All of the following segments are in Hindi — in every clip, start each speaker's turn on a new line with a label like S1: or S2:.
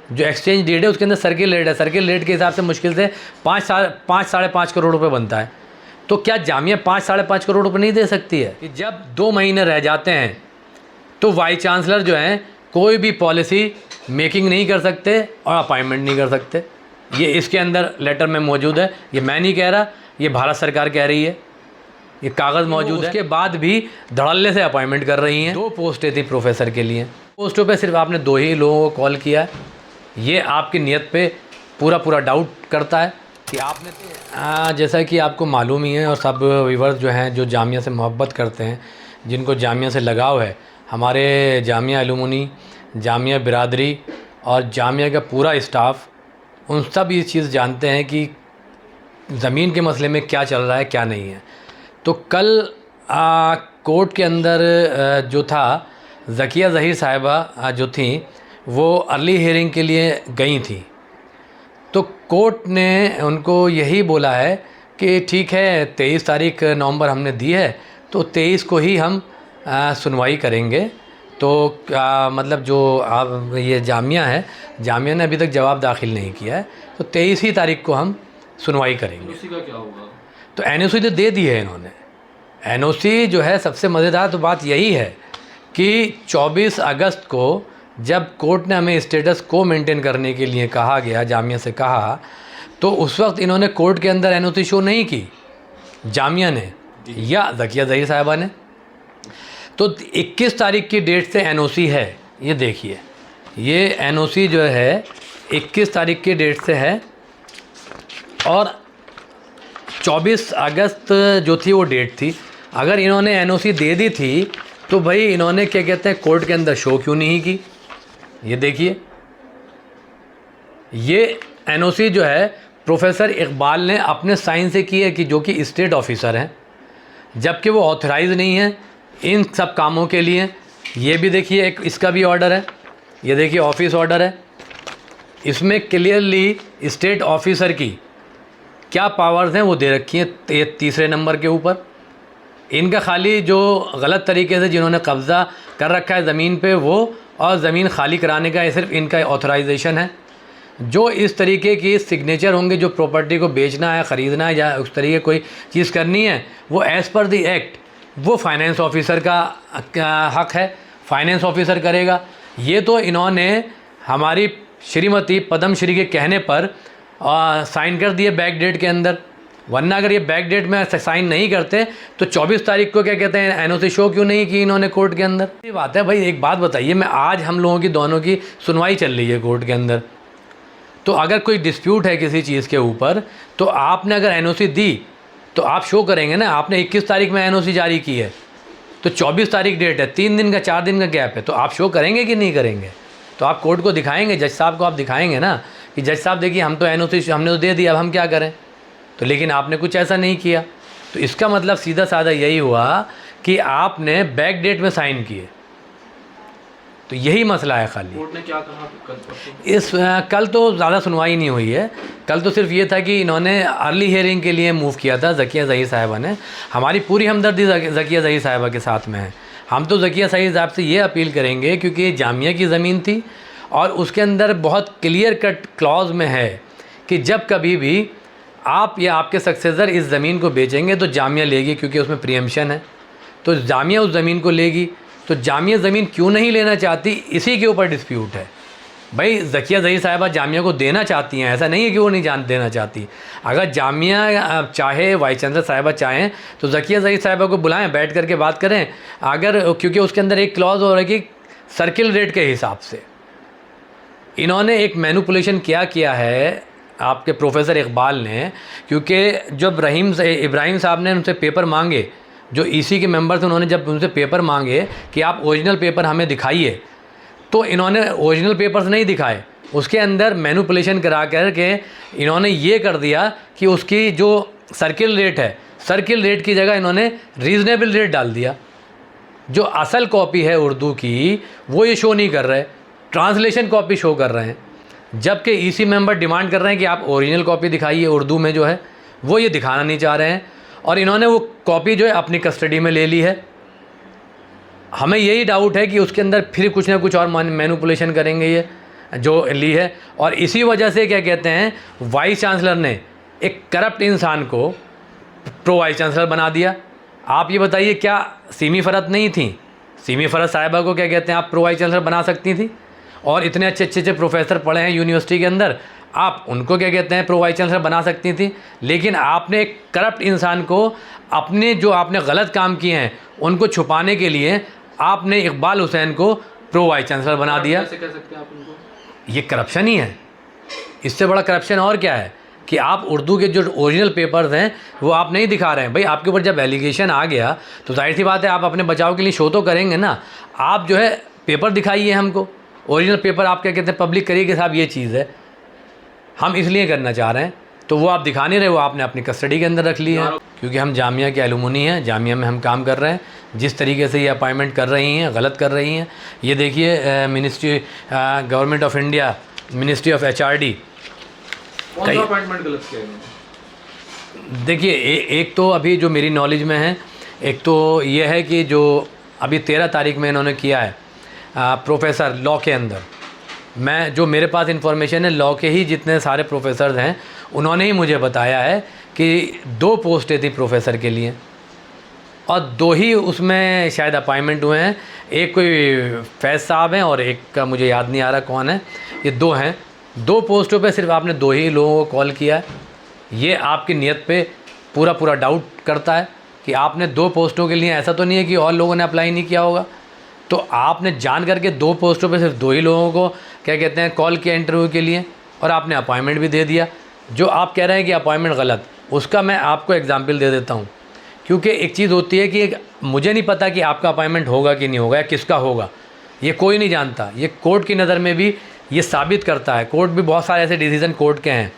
S1: जो एक्सचेंज रेट है उसके अंदर सर्किल रेट है, सर्किल रेट के हिसाब से मुश्किल से 5-5.5 करोड़ रुपए बनता है। तो क्या जामिया 5-5.5 करोड़ रुपए नहीं दे सकती है? कि जब 2 महीने रह जाते हैं तो वाइस चांसलर जो हैं कोई भी पॉलिसी मेकिंग नहीं कर सकते और अपॉइंटमेंट नहीं कर सकते। ये इसके अंदर लेटर में मौजूद है, ये मैं नहीं कह रहा, ये भारत सरकार कह रही है, ये कागज़ मौजूद है। उसके बाद भी धड़ल्ले से अपॉइंटमेंट कर रही हैं। 2 पोस्टें थी प्रोफेसर के लिए, पोस्टों पे सिर्फ आपने 2 ही लोगों को कॉल किया है। ये आपकी नीयत पे पूरा डाउट करता है कि आपने जैसा कि आपको मालूम ही है और सब व्यूअर्स जो हैं जो जामिया से मोहब्बत करते हैं, जिनको जामिया से लगाव है, हमारे जामिया अलुमनी, जामिया बिरादरी और जामिया का पूरा स्टाफ, उन सब ये चीज़ जानते हैं कि ज़मीन के मसले में क्या चल रहा है क्या नहीं है। तो कल कोर्ट के अंदर जो था, ज़किया ज़हीर साहिबा जो थी वो अर्ली हियरिंग के लिए गई थी। तो कोर्ट ने उनको यही बोला है कि ठीक है 23 तारीख नवंबर हमने दी है, तो 23 को ही हम सुनवाई करेंगे। तो मतलब जो आप ये जामिया है, जामिया ने अभी तक जवाब दाखिल नहीं किया है, तो 23 ही तारीख को हम सुनवाई करेंगे।
S2: एनओसी का क्या होगा?
S1: तो एनओसी तो दे दी है इन्होंने। एनओसी जो है, सबसे मज़ेदार तो बात यही है कि 24 अगस्त को जब कोर्ट ने हमें स्टेटस को मेंटेन करने के लिए कहा गया, जामिया से कहा, तो उस वक्त इन्होंने कोर्ट के अंदर एनओसी शो नहीं की, जामिया ने या ज़किया ज़हीर साहिबा ने। तो 21 तारीख की डेट से एनओसी है, ये देखिए, ये एनओसी जो है 21 तारीख की डेट से है और 24 अगस्त जो थी वो डेट थी। अगर इन्होंने एनओसी दे दी थी तो भाई इन्होंने क्या कहते हैं कोर्ट के अंदर शो क्यों नहीं की? ये देखिए, ये एनओसी जो है प्रोफेसर इकबाल ने अपने साइन से की है, कि जो कि स्टेट ऑफिसर हैं, जबकि वो ऑथराइज नहीं है इन सब कामों के लिए। ये भी देखिए, एक इसका भी ऑर्डर है, ये देखिए ऑफिस ऑर्डर है, इसमें क्लियरली स्टेट ऑफिसर की क्या पावर्स हैं वो दे रखी हैं। ये 3 नंबर के ऊपर इनका खाली जो गलत तरीके से जिन्होंने कब्ज़ा कर रखा है ज़मीन पे वो, और ज़मीन खाली कराने का ये सिर्फ इनका ऑथराइजेशन है। जो इस तरीके की सिग्नेचर होंगे, जो प्रॉपर्टी को बेचना है, ख़रीदना है या उस तरीके कोई चीज़ करनी है, वो एज़ पर दी एक्ट वो फाइनेंस ऑफिसर का हक़ है, फाइनेंस ऑफिसर करेगा। ये तो इन्होंने हमारी श्रीमती पद्मश्री के कहने पर साइन कर दिए बैक डेट के अंदर, वरना अगर ये बैक डेट में साइन नहीं करते तो 24 तारीख को क्या कहते हैं एनओसी शो क्यों नहीं की इन्होंने कोर्ट के अंदर? ये बात है भाई। एक बात बताइए, मैं आज हम लोगों की दोनों की सुनवाई चल रही है कोर्ट के अंदर, तो अगर कोई डिस्प्यूट है किसी चीज़ के ऊपर, तो आपने अगर एनओसी दी तो आप शो करेंगे ना। आपने 21 तारीख में एनओसी जारी की है, तो 24 तारीख डेट है, 3 दिन का 4 दिन का गैप है, तो आप शो करेंगे कि नहीं करेंगे? तो आप कोर्ट को दिखाएंगे, जज साहब को आप दिखाएंगे ना कि जज साहब देखिए हम तो एनओसी हमने तो दे दिया, अब हम क्या करें? तो लेकिन आपने कुछ ऐसा नहीं किया। तो इसका मतलब सीधा साधा यही हुआ कि आपने बैक डेट में साइन किए। तो यही मसला है खाली।
S2: कोर्ट ने क्या कहा
S1: कल तो ज़्यादा सुनवाई नहीं हुई है। कल तो सिर्फ ये था कि इन्होंने अर्ली हियरिंग के लिए मूव किया था ज़किया ज़हीर साहिबा ने। हमारी पूरी हमदर्दी ज़किया ज़हीर साहिबा के साथ में है। हम तो ज़किया ज़हीर साहब से ये अपील करेंगे, क्योंकि ये जामिया की ज़मीन थी और उसके अंदर बहुत क्लियर कट क्लॉज में है कि जब कभी भी आप या आपके सक्सेसर इस ज़मीन को बेचेंगे तो जामिया लेगी, क्योंकि उसमें प्रीएम्पशन है, तो जामिया उस ज़मीन को लेगी। तो जामिया ज़मीन क्यों नहीं लेना चाहती, इसी के ऊपर डिस्प्यूट है। भाई ज़किया ज़हीर साहिबा जामिया को देना चाहती हैं, ऐसा नहीं है कि वो नहीं देना चाहती। अगर जामिया चाहे, वाइस चांसलर साहिबा चाहें, तो ज़किया ज़हीर साहिबा को बुलाएं, बैठ करके बात करें। अगर क्योंकि उसके अंदर एक क्लॉज हो रहा है कि सर्किल रेट के हिसाब से इन्होंने एक मैनिपुलेशन क्या किया है आपके प्रोफेसर इकबाल ने, क्योंकि जब इब्राहिम साहब ने उनसे पेपर मांगे, जो ईसी के मेंबर थे, उन्होंने जब उनसे पेपर मांगे कि आप ओरिजिनल पेपर हमें दिखाइए, तो इन्होंने ओरिजिनल पेपर्स नहीं दिखाए। उसके अंदर मैनिपुलेशन करा करके इन्होंने ये कर दिया कि उसकी जो सर्किल रेट है, सर्किल रेट की जगह इन्होंने रीज़नेबल रेट डाल दिया। जो असल कॉपी है उर्दू की वो ये शो नहीं कर रहे, ट्रांसलेशन कॉपी शो कर रहे हैं, जबकि ईसी मेंबर डिमांड कर रहे हैं कि आप ओरिजिनल कॉपी दिखाइए उर्दू में जो है, वो ये दिखाना नहीं चाह रहे हैं। और इन्होंने वो कॉपी जो है अपनी कस्टडी में ले ली है। हमें यही डाउट है कि उसके अंदर फिर कुछ ना कुछ और मैनिपुलेशन करेंगे ये। जो ली है। और इसी वजह से क्या कहते हैं, वाइस चांसलर ने एक करप्ट इंसान को प्रो वाइस चांसलर बना दिया। आप ये बताइए, क्या सीमी फ़रत नहीं थी? सीमी फ़रत साहिबा को क्या कहते हैं आप प्रो वाइस चांसलर बना सकती थी? और इतने अच्छे अच्छे प्रोफेसर पढ़े हैं यूनिवर्सिटी के अंदर, आप उनको क्या कहते हैं प्रो वाइस चांसलर बना सकती थी। लेकिन आपने एक करप्ट इंसान को, अपने जो आपने गलत काम किए हैं उनको छुपाने के लिए आपने इकबाल हुसैन को प्रो वाइस चांसलर बना दिया।
S2: कैसे कह सकते हैं आप उनको?
S1: ये करप्शन ही है। इससे बड़ा करप्शन और क्या है कि आप उर्दू के जो ओरिजिनल पेपर्स हैं वो आप नहीं दिखा रहे हैं। भाई आपके ऊपर जब एलिगेशन आ गया तो जाहिर सी बात है आप अपने बचाव के लिए शो तो करेंगे ना। आप जो है पेपर दिखाइए हमको, ओरिजिनल पेपर आप क्या कहते हैं पब्लिक करिए कि साहब ये चीज़ है, हम इसलिए करना चाह रहे हैं। तो वो आप दिखा नहीं रहे, वो आपने अपनी कस्टडी के अंदर रख ली है। क्योंकि हम जामिया के एलुमनी हैं, जामिया में हम काम कर रहे हैं। जिस तरीके से ये अपॉइंटमेंट कर रही हैं, गलत कर रही हैं। ये देखिए ministry, government of India, ministry of HRD,
S2: कौन सा अपॉइंटमेंट गलत किया है?
S1: देखिए एक तो अभी जो मेरी नॉलेज में है, एक तो ये है कि जो अभी 13 तारीख में इन्होंने किया है प्रोफेसर लॉ के अंदर, मैं जो मेरे पास इन्फॉर्मेशन है लॉ के ही जितने सारे प्रोफेसर हैं उन्होंने ही मुझे बताया है कि 2 पोस्टें थी प्रोफेसर के लिए और 2 ही उसमें शायद अपॉइंटमेंट हुए हैं। एक कोई फैज़ साहब हैं और एक का मुझे याद नहीं आ रहा कौन है। ये 2 हैं, 2 पोस्टों पे सिर्फ आपने 2 ही लोगों को कॉल किया है। ये आपकी नीयत पे पूरा डाउट करता है कि आपने 2 पोस्टों के लिए, ऐसा तो नहीं है कि और लोगों ने अप्लाई नहीं किया होगा। तो आपने जान करके 2 पोस्टों पे सिर्फ 2 ही लोगों को क्या कहते हैं कॉल किया इंटरव्यू के लिए और आपने अपॉइंटमेंट भी दे दिया। जो आप कह रहे हैं कि अपॉइंटमेंट गलत, उसका मैं आपको एग्जांपल दे देता हूँ। क्योंकि एक चीज़ होती है कि मुझे नहीं पता कि आपका अपॉइंटमेंट होगा कि नहीं होगा या किसका होगा, ये कोई नहीं जानता। ये कोर्ट की नज़र में भी ये साबित करता है। कोर्ट भी बहुत सारे ऐसे डिसीज़न कोर्ट के हैं।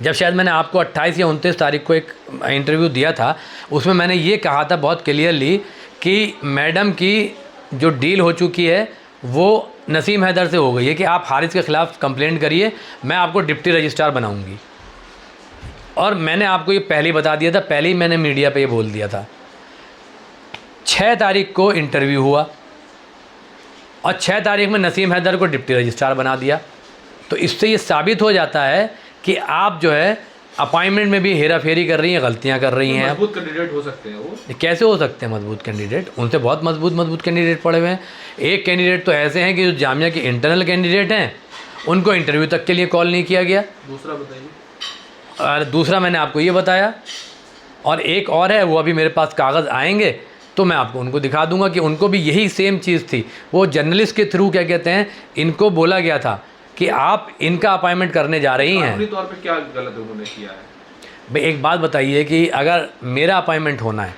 S1: जब शायद मैंने आपको 28 या 29 तारीख को एक इंटरव्यू दिया था, उसमें मैंने ये कहा था बहुत क्लियरली कि मैडम की जो डील हो चुकी है वो नसीम हैदर से हो गई है कि आप हारिस के ख़िलाफ़ कंप्लेंट करिए, मैं आपको डिप्टी रजिस्ट्रार बनाऊंगी। और मैंने आपको ये पहले ही बता दिया था, पहले ही मैंने मीडिया पे ये बोल दिया था। 6 तारीख को इंटरव्यू हुआ और 6 तारीख में नसीम हैदर को डिप्टी रजिस्ट्रार बना दिया। तो इससे ये साबित हो जाता है कि आप जो है अपॉइंटमेंट में भी हेरा फेरी कर रही हैं, गलतियां कर रही हैं।
S2: मजबूत कैंडिडेट हो सकते हैं वो?
S1: कैसे हो सकते हैं मजबूत कैंडिडेट? उनसे बहुत मजबूत कैंडिडेट पड़े हुए हैं। एक कैंडिडेट तो ऐसे हैं कि जो जामिया के इंटरनल कैंडिडेट हैं उनको इंटरव्यू तक के लिए कॉल नहीं किया गया।
S2: दूसरा बताइए।
S1: और दूसरा मैंने आपको ये बताया। और एक और है, वो अभी मेरे पास कागज़ आएंगे तो मैं आपको उनको दिखा दूंगा कि उनको भी यही सेम चीज़ थी। वो जर्नलिस्ट के थ्रू क्या कहते हैं इनको बोला गया था कि आप इनका अपॉइंटमेंट करने जा रही हैं।
S2: कानूनी तौर पे क्या गलत उन्होंने किया है?
S1: भाई एक बात बताइए कि अगर मेरा अपॉइंटमेंट होना है,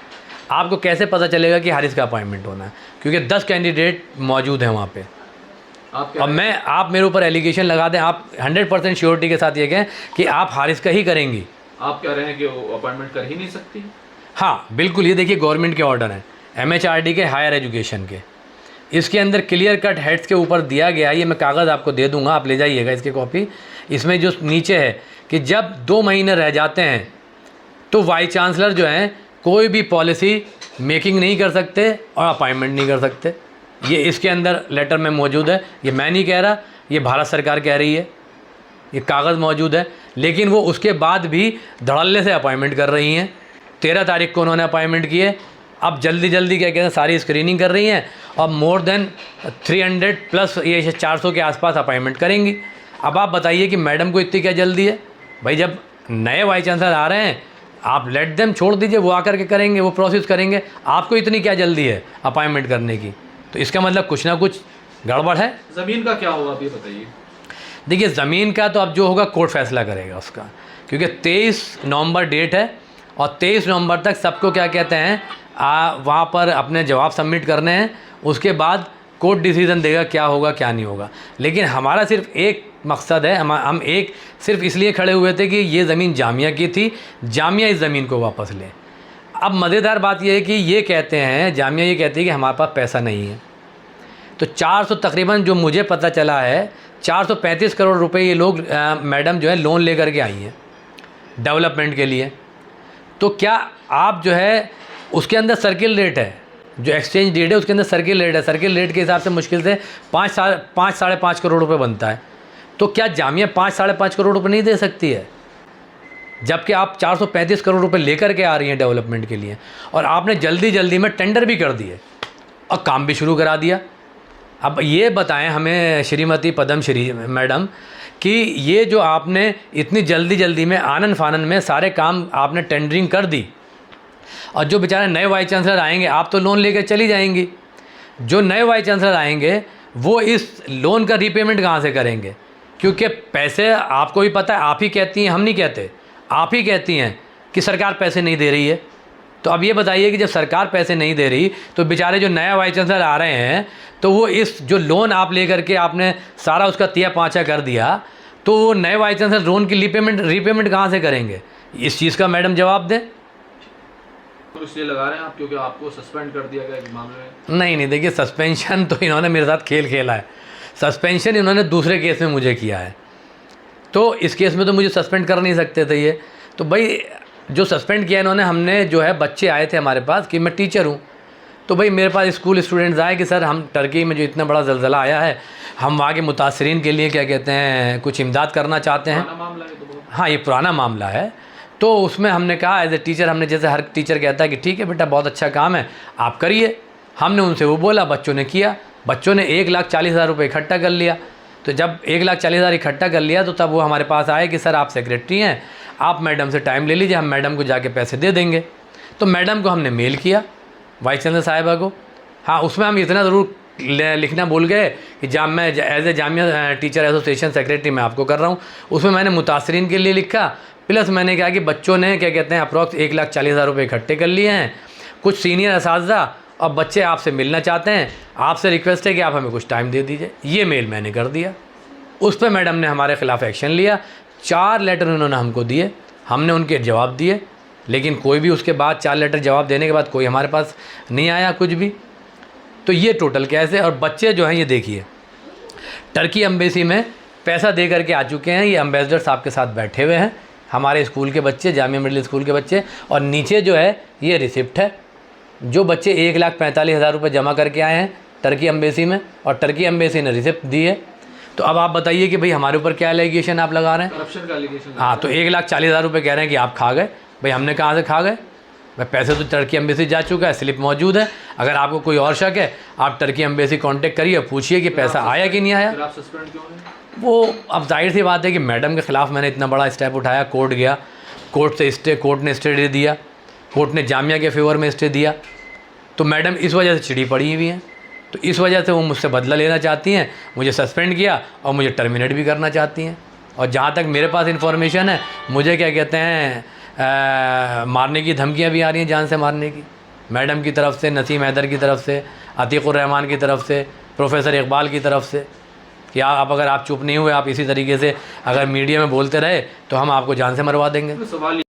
S1: आपको कैसे पता चलेगा कि हारिस का अपॉइंटमेंट होना है? क्योंकि 10 कैंडिडेट मौजूद हैं वहाँ पे। अब आप मेरे ऊपर एलिगेशन लगा दें, आप 100% श्योरिटी के साथ ये कहें कि आप हारिस का ही करेंगी।
S2: आप कह रहे हैं कि वो अपॉइंटमेंट कर ही नहीं सकती?
S1: हाँ बिल्कुल, ये देखिए गवर्नमेंट के ऑर्डर हैं MHRD के, हायर एजुकेशन के। इसके अंदर क्लियर कट हेड्स के ऊपर दिया गया है। ये मैं कागज़ आपको दे दूंगा, आप ले जाइएगा इसकी कॉपी। इसमें जो नीचे है कि जब 2 महीने रह जाते हैं तो वाइस चांसलर जो हैं कोई भी पॉलिसी मेकिंग नहीं कर सकते और अपॉइंटमेंट नहीं कर सकते। ये इसके अंदर लेटर में मौजूद है। ये मैं नहीं कह रहा, ये भारत सरकार कह रही है, ये कागज़ मौजूद है। लेकिन वो उसके बाद भी धड़ल्ले से अपॉइंटमेंट कर रही हैं। 13 तारीख को उन्होंने अपॉइंटमेंट किए, अब जल्दी क्या कहते हैं सारी स्क्रीनिंग कर रही हैं और मोर देन 300 प्लस ये 400 के आसपास अपॉइंटमेंट करेंगी। अब आप बताइए कि मैडम को इतनी क्या जल्दी है? भाई जब नए वाइस चांसलर आ रहे हैं आप लेट देम, छोड़ दीजिए, वो आकर के करेंगे, वो प्रोसेस करेंगे। आपको इतनी क्या जल्दी है अपॉइंटमेंट करने की? तो इसका मतलब कुछ ना कुछ गड़बड़ है।
S2: ज़मीन का क्या होगा आप ये बताइए।
S1: देखिए ज़मीन का तो अब जो होगा कोर्ट फैसला करेगा उसका, क्योंकि 23 नवंबर डेट है और 23 नवंबर तक सबको क्या कहते हैं वहाँ पर अपने जवाब सबमिट करने हैं। उसके बाद कोर्ट डिसीज़न देगा क्या होगा क्या नहीं होगा। लेकिन हमारा सिर्फ एक मकसद है, हम एक सिर्फ इसलिए खड़े हुए थे कि ये ज़मीन जामिया की थी, जामिया इस ज़मीन को वापस ले। अब मज़ेदार बात यह है कि ये कहते हैं, जामिया ये कहती है कि हमारे पास पैसा नहीं है। तो 400 तकरीबन जो मुझे पता चला है 435 करोड़ रुपए ये लोग मैडम जो है लोन लेकर के आई हैं डेवलपमेंट के लिए। तो क्या आप जो है उसके अंदर सर्किल रेट है, जो एक्सचेंज डेट है उसके अंदर सर्किल रेट है, सर्किल रेट के हिसाब से मुश्किल से 5-5.5 करोड़ रुपए बनता है। तो क्या जामिया 5-5.5 करोड़ रुपए नहीं दे सकती है? जबकि आप 435 करोड़ रुपए लेकर के आ रही हैं डेवलपमेंट के लिए, और आपने जल्दी जल्दी में टेंडर भी कर दिए और काम भी शुरू करा दिया। अब ये बताएं हमें श्रीमती पद्मश्री मैडम कि ये जो आपने इतनी जल्दी जल्दी में आनन फानन में सारे काम आपने टेंडरिंग कर दी, और जो बेचारे नए वाइस चांसलर आएंगे, आप तो लोन लेकर चली जाएंगी, जो नए वाइस चांसलर आएंगे वो इस लोन का रीपेमेंट कहाँ से करेंगे? क्योंकि पैसे आपको भी पता है, आप ही कहती हैं, हम नहीं कहते, आप ही कहती हैं कि सरकार पैसे नहीं दे रही है। तो अब ये बताइए कि जब सरकार पैसे नहीं दे रही तो बेचारे जो नया वाइस चांसलर आ रहे हैं, तो वो इस जो लोन आप लेकर के आपने सारा उसका तिया पाँचा कर दिया, तो वो नए वाइस चांसलर लोन की रीपेमेंट कहाँ से करेंगे? इस चीज़ का मैडम जवाब दें।
S2: तो इसलिए लगा रहे हैं आप क्योंकि आपको सस्पेंड कर दिया गया इस मामले में?
S1: नहीं, देखिए सस्पेंशन तो इन्होंने मेरे साथ खेल खेला है। सस्पेंशन इन्होंने दूसरे केस में मुझे किया है, तो इस केस में तो मुझे सस्पेंड कर नहीं सकते थे ये। तो भाई जो सस्पेंड किया इन्होंने, हमने जो है बच्चे आए थे हमारे पास कि मैं टीचर हूँ, तो भाई मेरे पास स्कूल स्टूडेंट्स आए कि सर हम टर्की में जो इतना बड़ा ज़लज़ला आया है, हम वहाँ के मुतासरीन के लिए क्या कहते हैं कुछ इमदाद करना चाहते हैं।
S2: मामला है तो बहुत।
S1: हाँ, ये पुराना मामला है। तो उसमें हमने कहा एज ए टीचर, हमने जैसे हर टीचर कहता है कि ठीक है बेटा बहुत अच्छा काम है आप करिए, हमने उनसे वो बोला, बच्चों ने किया। बच्चों ने 1,40,000 रुपये इकट्ठा कर लिया। तो जब 1,40,000 इकट्ठा कर लिया तो तब वो हमारे पास आए कि सर आप सेक्रेटरी हैं, आप मैडम से टाइम ले लीजिए, हम मैडम को जाके पैसे दे देंगे। तो मैडम को हमने मेल किया, वाइस चांसलर साहिबा को। हाँ, उसमें हम इतना ज़रूर लिखना भूल गए कि मैं as a Jamia teacher association secretary मैं आपको कर रहा हूँ। उसमें मैंने मुतासरीन के लिए लिखा, प्लस मैंने कहा कि बच्चों ने क्या कहते हैं अप्रॉक्स 1,40,000 रुपये इकट्ठे कर लिए हैं, कुछ सीनियर असातिज़ा और बच्चे आपसे मिलना चाहते हैं, आपसे रिक्वेस्ट है कि आप हमें कुछ टाइम दे दीजिए। ये मेल मैंने कर दिया। उस पर मैडम ने हमारे ख़िलाफ़ एक्शन लिया, 4 लेटर उन्होंने हमको दिए, हमने उनके जवाब दिए, लेकिन कोई भी उसके बाद 4 लेटर जवाब देने के बाद कोई हमारे पास नहीं आया कुछ भी। तो ये टोटल केस है। और बच्चे जो हैं ये देखिए टर्की एम्बेसी में पैसा दे करके आ चुके हैं, ये एम्बेसडर साहब के साथ बैठे हुए हैं, हमारे स्कूल के बच्चे, जामिया मिडिल स्कूल के बच्चे। और नीचे जो है ये रिसिप्ट है, जो बच्चे 1,45,000 रुपये जमा करके आए हैं टर्की एम्बेसी में, और टर्की एम्बेसी ने रिसिप्ट दी है। तो अब आप बताइए कि भाई हमारे ऊपर क्या एलिगेशन आप लगा रहे हैं?
S2: करप्शन का एलिगेशन।
S1: हाँ, तो 1,40,000 रुपये कह रहे हैं कि आप खा गए। भाई हमने कहाँ से खा गए? भाई पैसे तो टर्की एम्बेसी जा चुका है, स्लिप मौजूद है। अगर आपको कोई और शक है आप टर्की एम्बेसी कांटेक्ट करिए, पूछिए कि पैसा आया कि नहीं आया।
S2: फिर आप सस्पेंड क्यों हैं?
S1: वो अब जाहिर सी बात है कि मैडम के ख़िलाफ़ मैंने इतना बड़ा स्टेप उठाया, कोर्ट गया, कोर्ट ने स्टे दे दिया, कोर्ट ने जामिया के फेवर में स्टे दिया। तो मैडम इस वजह से चिड़ी पड़ी हुई हैं, तो इस वजह से वो मुझसे बदला लेना चाहती हैं, मुझे सस्पेंड किया और मुझे टर्मिनेट भी करना चाहती हैं। और जहाँ तक मेरे पास इन्फॉर्मेशन है, मुझे क्या कहते हैं मारने की धमकियाँ भी आ रही हैं, जान से मारने की, मैडम की तरफ से, नसीम हैदर की तरफ से, अतीकुर रहमान की तरफ से, प्रोफेसर इकबाल की तरफ से, कि आप अगर आप चुप नहीं हुए, आप इसी तरीके से अगर मीडिया में बोलते रहे तो हम आपको जान से मरवा देंगे।
S2: सवाल